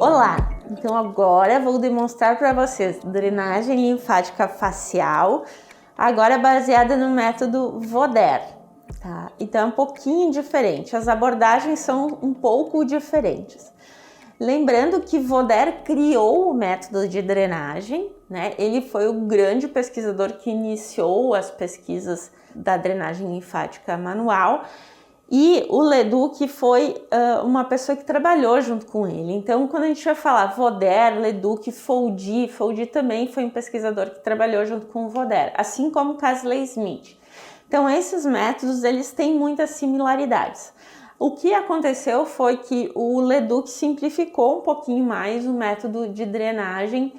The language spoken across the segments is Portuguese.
Olá! Então agora vou demonstrar para vocês drenagem linfática facial, agora baseada no método Voder, tá? Então é um pouquinho diferente, as abordagens são um pouco diferentes. Lembrando que Voder criou o método de drenagem, né? Ele foi o grande pesquisador que iniciou as pesquisas da drenagem linfática manual. E o Leduc foi uma pessoa que trabalhou junto com ele. Então, quando a gente vai falar Voder, Leduc, Foldy também foi um pesquisador que trabalhou junto com o Voder, assim como Casley Smith. Então, esses métodos, eles têm muitas similaridades. O que aconteceu foi que o Leduc simplificou um pouquinho mais o método de drenagem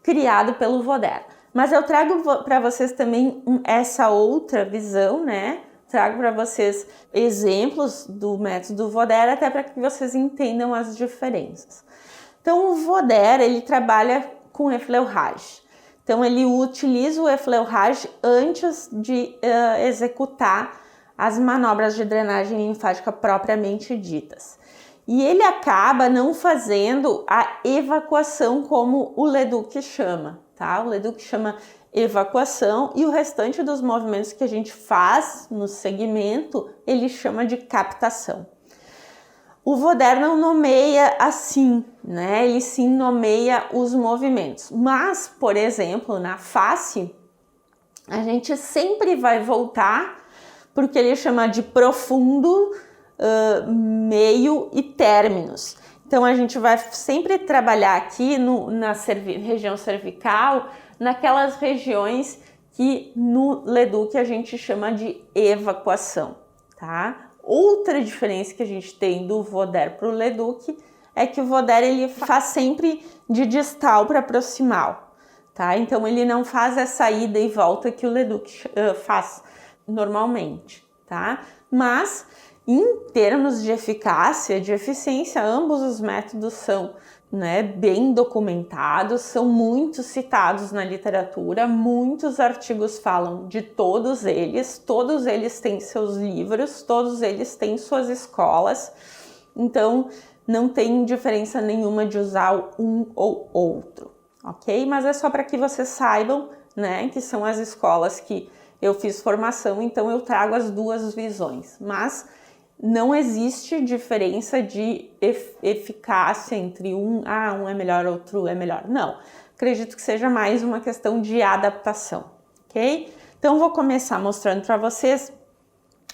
criado pelo Voder. Mas eu trago para vocês também essa outra visão, né? Trago para vocês exemplos do método Voder, até para que vocês entendam as diferenças. Então, o Voder, ele trabalha com Effleurage. Então, ele utiliza o Effleurage antes de executar as manobras de drenagem linfática propriamente ditas. E ele acaba não fazendo a evacuação como o Leduc chama, tá? O Leduc chama evacuação e o restante dos movimentos que a gente faz no segmento, ele chama de captação. O Voder não nomeia assim, né? Ele sim nomeia os movimentos. Mas, por exemplo, na face, a gente sempre vai voltar porque ele chama de profundo, meio e términos. Então, a gente vai sempre trabalhar aqui na região cervical, naquelas regiões que no Leduc a gente chama de evacuação, tá? Outra diferença que a gente tem do Voder para o Leduc é que o Voder ele faz sempre de distal para proximal, tá? Então, ele não faz essa ida e volta que o Leduc faz normalmente, tá? Mas em termos de eficácia, de eficiência, ambos os métodos são, né, bem documentados, são muito citados na literatura, muitos artigos falam de todos eles têm seus livros, todos eles têm suas escolas, então não tem diferença nenhuma de usar um ou outro, ok? Mas é só para que vocês saibam, né, que são as escolas que eu fiz formação, então eu trago as duas visões, mas não existe diferença de eficácia entre um é melhor, outro é melhor. Não, acredito que seja mais uma questão de adaptação, ok? Então, vou começar mostrando para vocês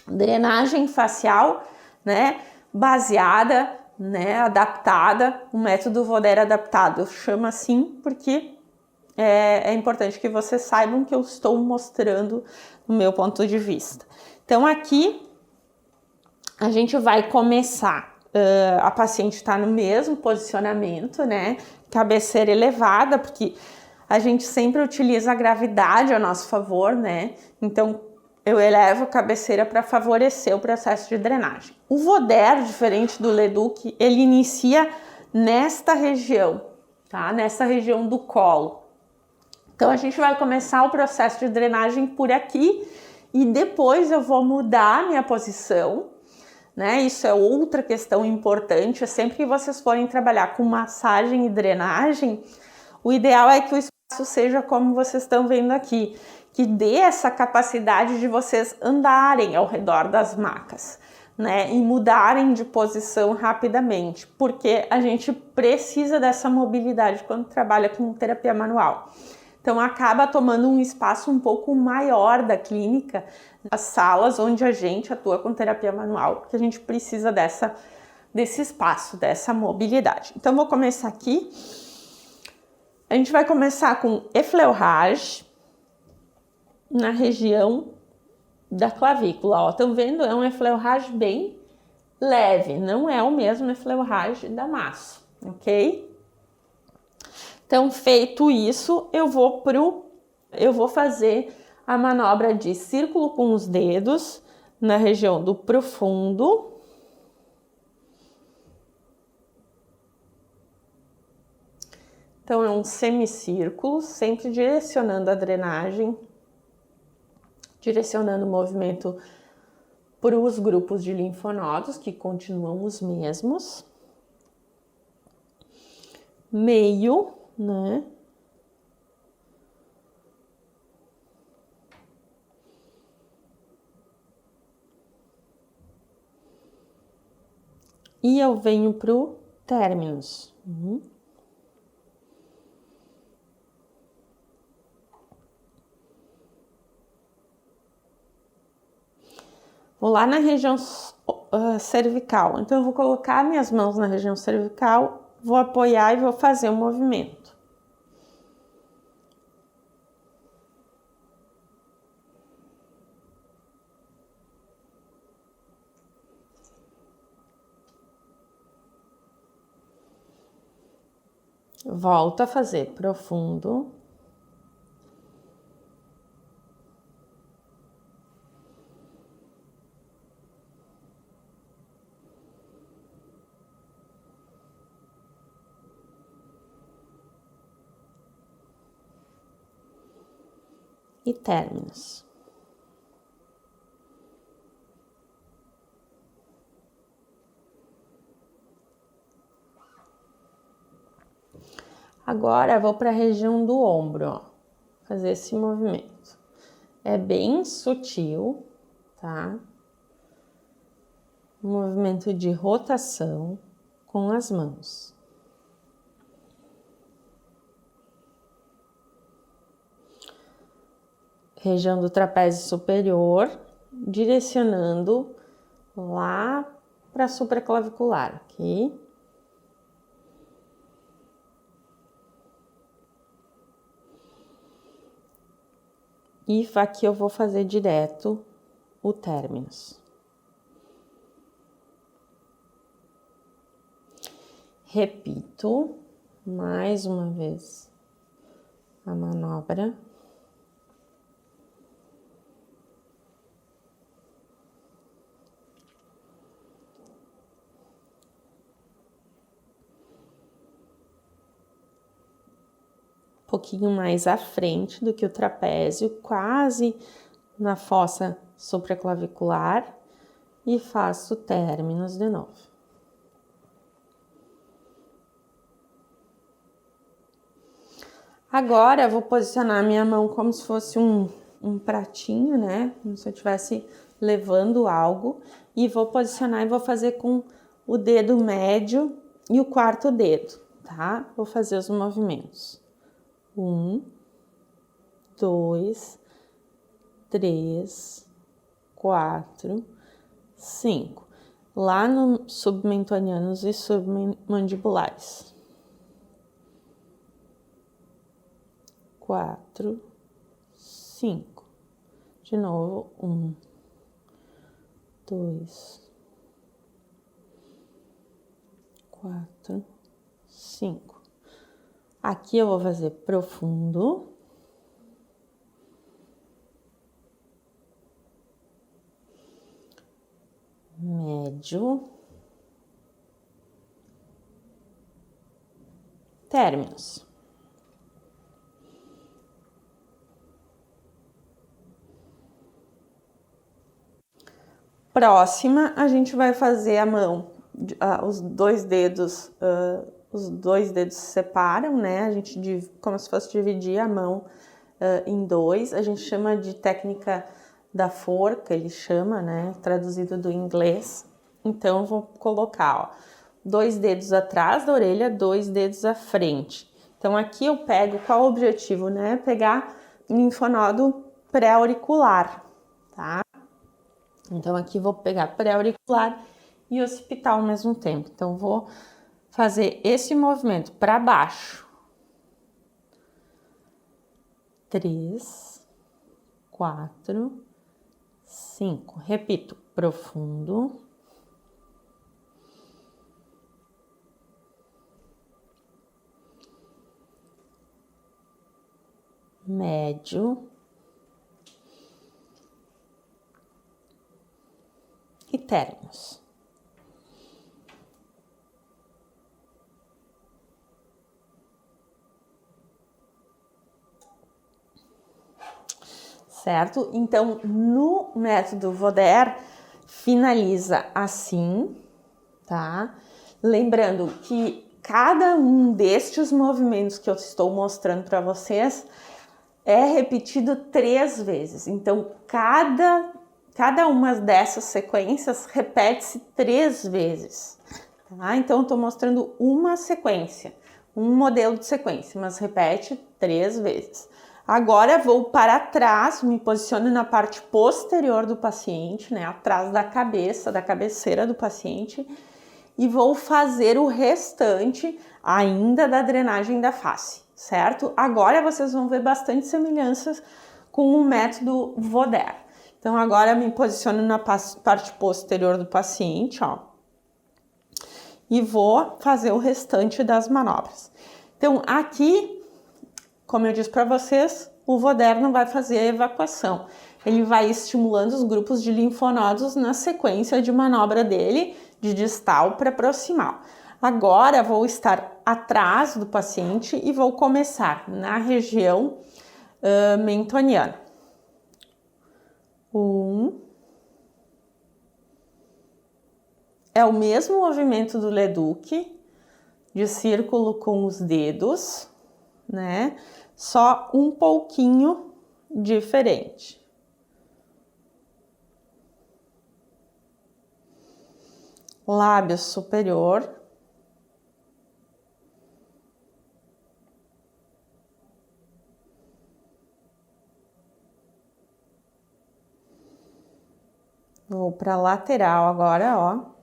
drenagem facial, né, baseada, né, adaptada, o método Voder adaptado. Chama assim porque é importante que vocês saibam que eu estou mostrando do meu ponto de vista. Então, aqui a gente vai começar, a paciente está no mesmo posicionamento, né? Cabeceira elevada, porque a gente sempre utiliza a gravidade a nosso favor, né? Então, eu elevo a cabeceira para favorecer o processo de drenagem. O Voder, diferente do Leduc, ele inicia nesta região, tá? Nessa região do colo. Então, a gente vai começar o processo de drenagem por aqui e depois eu vou mudar minha posição, né? Isso é outra questão importante. Sempre que vocês forem trabalhar com massagem e drenagem, o ideal é que o espaço seja como vocês estão vendo aqui, que dê essa capacidade de vocês andarem ao redor das macas, né? E mudarem de posição rapidamente, porque a gente precisa dessa mobilidade quando trabalha com terapia manual. Então, acaba tomando um espaço um pouco maior da clínica, as salas onde a gente atua com terapia manual, porque a gente precisa desse espaço, dessa mobilidade. Então, vou começar aqui. A gente vai começar com Effleurage na região da clavícula. Ó, estão vendo? É um Effleurage bem leve, não é o mesmo Effleurage da maço, ok? Então, feito isso, eu vou fazer a manobra de círculo com os dedos na região do profundo. Então, é um semicírculo, sempre direcionando a drenagem, direcionando o movimento para os grupos de linfonodos, que continuam os mesmos. Meio, né? E eu venho pro términos. Vou lá na região cervical. Então, eu vou colocar minhas mãos na região cervical, vou apoiar e vou fazer um movimento. Volto a fazer profundo. E términos. Agora eu vou para a região do ombro, ó, fazer esse movimento. É bem sutil, tá? Um movimento de rotação com as mãos. Região do trapézio superior, direcionando lá para a supraclavicular, aqui. E aqui eu vou fazer direto o términos. Repito mais uma vez a manobra. Um pouquinho mais à frente do que o trapézio, quase na fossa supraclavicular, e faço términos de novo. Agora eu vou posicionar minha mão como se fosse um pratinho, né? Como se eu estivesse levando algo, e vou posicionar e vou fazer com o dedo médio e o quarto dedo, tá? Vou fazer os movimentos. 1, 2, 3, 4, 5. Lá no submentonianos e submandibulares. 4, 5. De novo, 1, 2, 4, 5. Aqui eu vou fazer profundo. Médio. Términos. Próxima, a gente vai fazer a mão, os dois dedos se separam, né? A gente, como se fosse dividir a mão em dois. A gente chama de técnica da forca, ele chama, né? Traduzido do inglês. Então, eu vou colocar, ó, 2 dedos atrás da orelha, 2 dedos à frente. Então, aqui eu pego, qual o objetivo, né? Pegar linfonodo pré-auricular, tá? Então, aqui vou pegar pré-auricular e occipital ao mesmo tempo. Então, vou fazer esse movimento para baixo. 3, 4, 5. Repito, profundo. Médio. E términos. Certo? Então, no método Voder, finaliza assim, tá? Lembrando que cada um destes movimentos que eu estou mostrando para vocês é repetido 3 vezes. Então, cada uma dessas sequências repete-se 3 vezes, tá? Então, eu estou mostrando uma sequência, um modelo de sequência, mas repete 3 vezes. Agora, vou para trás, me posiciono na parte posterior do paciente, né? Atrás da cabeça, da cabeceira do paciente, e vou fazer o restante ainda da drenagem da face, certo? Agora vocês vão ver bastante semelhanças com o método Voder. Então, agora me posiciono na parte posterior do paciente, ó, e vou fazer o restante das manobras. Então, aqui, como eu disse para vocês, o Voder não vai fazer a evacuação. Ele vai estimulando os grupos de linfonodos na sequência de manobra dele, de distal para proximal. Agora vou estar atrás do paciente e vou começar na região mentoniana. 1. É o mesmo movimento do Leduc, de círculo com os dedos, né? Só um pouquinho diferente. Lábio superior. Vou para a lateral agora, ó.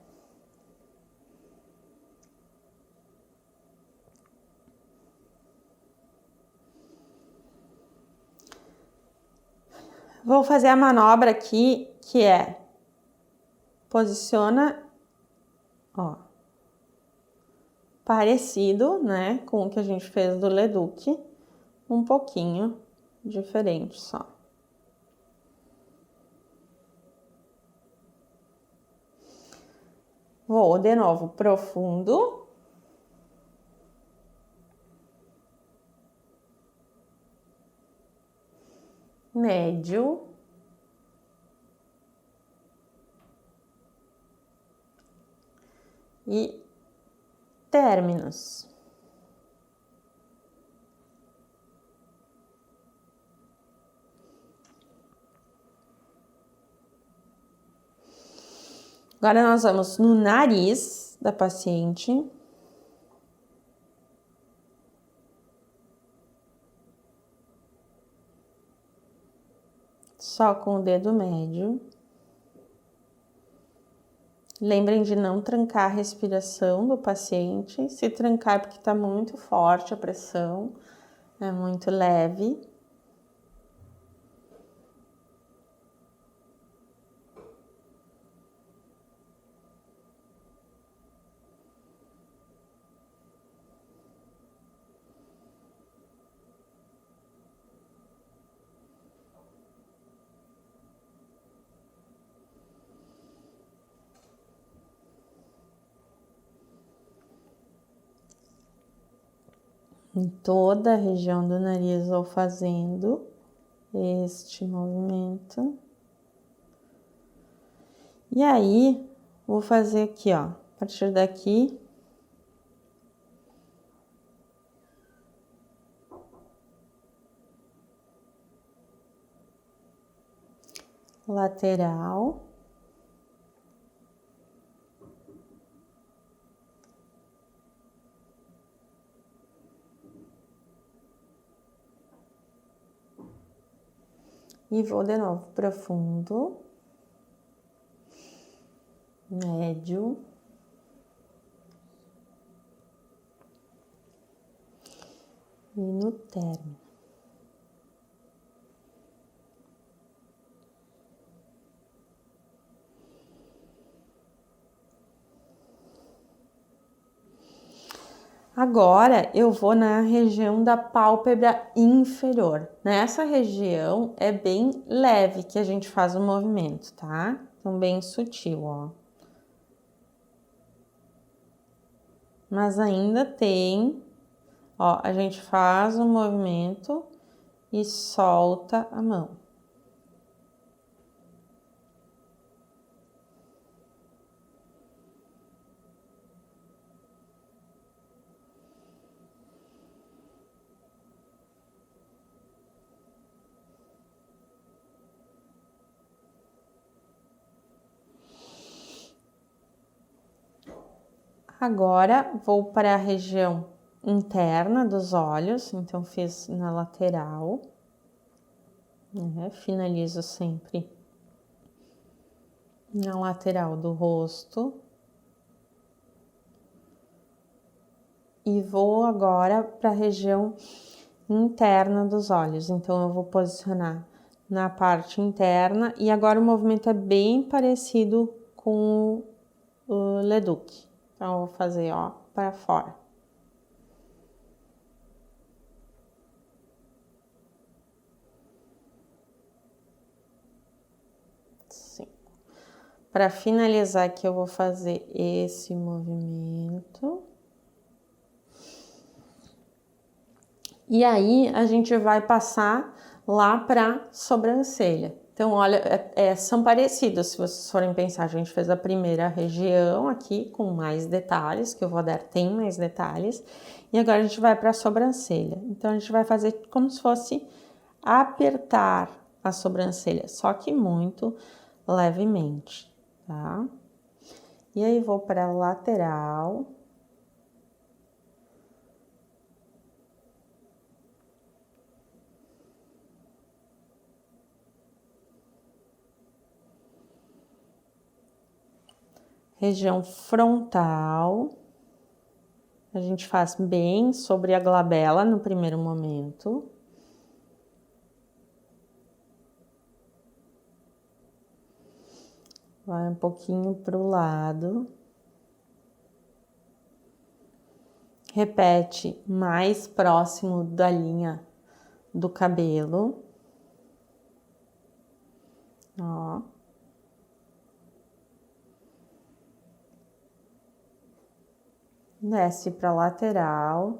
Vou fazer a manobra aqui, que é posiciona, ó, parecido, né, com o que a gente fez do Leduc, um pouquinho diferente só. Vou de novo profundo. Médio. E términos. Agora nós vamos no nariz da paciente. Só com o dedo médio. Lembrem de não trancar a respiração do paciente. Se trancar é porque está muito forte a pressão, é muito leve. Em toda a região do nariz vou fazendo este movimento. E aí, vou fazer aqui, ó, a partir daqui. Lateral. E vou de novo profundo, médio e no término. Agora, eu vou na região da pálpebra inferior. Nessa região é bem leve que a gente faz o movimento, tá? Então, bem sutil, ó. Mas ainda tem, ó, a gente faz o movimento e solta a mão. Agora vou para a região interna dos olhos, então fiz na lateral, né? Finalizo sempre na lateral do rosto. E vou agora para a região interna dos olhos, então eu vou posicionar na parte interna e agora o movimento é bem parecido com o Leduc. Então eu vou fazer, ó, para fora. Sim. Para finalizar aqui eu vou fazer esse movimento. E aí a gente vai passar lá para sobrancelha. Então, olha, são parecidos, se vocês forem pensar, a gente fez a primeira região aqui com mais detalhes, que o Voder tem mais detalhes, e agora a gente vai para a sobrancelha. Então, a gente vai fazer como se fosse apertar a sobrancelha, só que muito levemente, tá? E aí, vou para a lateral. Região frontal, a gente faz bem sobre a glabela no primeiro momento. Vai um pouquinho para o lado. Repete mais próximo da linha do cabelo. Ó. Desce para a lateral.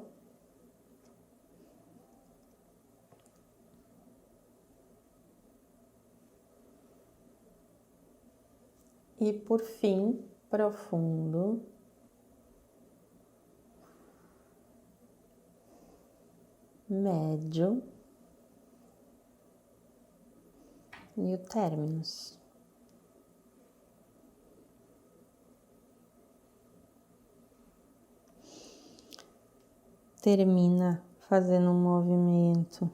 E por fim, profundo. Médio. E o términus. Termina fazendo um movimento.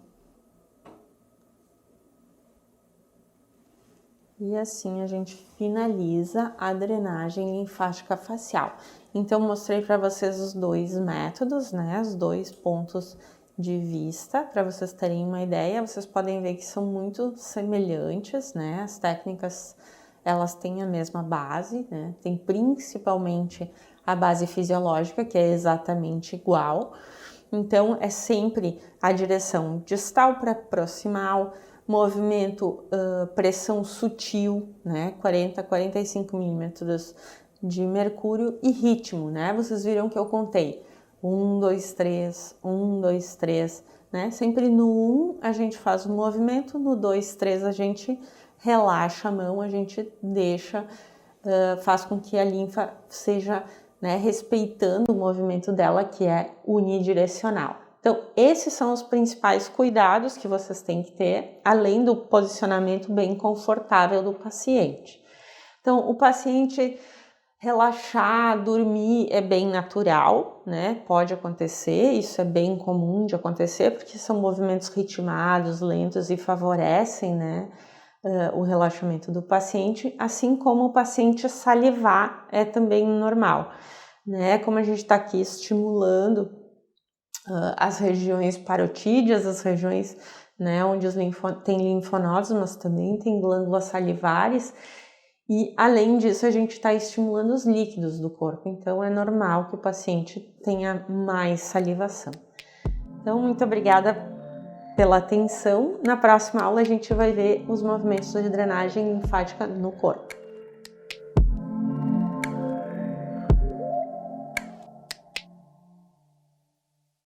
E assim a gente finaliza a drenagem linfática facial. Então, mostrei para vocês os dois métodos, né? Os dois pontos de vista, para vocês terem uma ideia. Vocês podem ver que são muito semelhantes, né? As técnicas, elas têm a mesma base, né? Tem principalmente a base fisiológica, que é exatamente igual. Então, é sempre a direção distal para proximal, movimento, pressão sutil, né? 40 a 45 milímetros de mercúrio e ritmo, né? Vocês viram que eu contei 1, 2, 3, 1, 2, 3, né? Sempre no 1 a gente faz o movimento, no 2, 3 a gente relaxa a mão, a gente deixa, faz com que a linfa seja, né, respeitando o movimento dela, que é unidirecional. Então, esses são os principais cuidados que vocês têm que ter, além do posicionamento bem confortável do paciente. Então, o paciente relaxar, dormir é bem natural, né? Pode acontecer, isso é bem comum de acontecer, porque são movimentos ritmados, lentos e favorecem, né, o relaxamento do paciente, assim como o paciente salivar é também normal, né? Como a gente está aqui estimulando as regiões parotídeas, as regiões, né, onde tem linfonodos, mas também tem glândulas salivares, e além disso a gente está estimulando os líquidos do corpo, então é normal que o paciente tenha mais salivação. Então, muito obrigada pela atenção. Na próxima aula a gente vai ver os movimentos de drenagem linfática no corpo.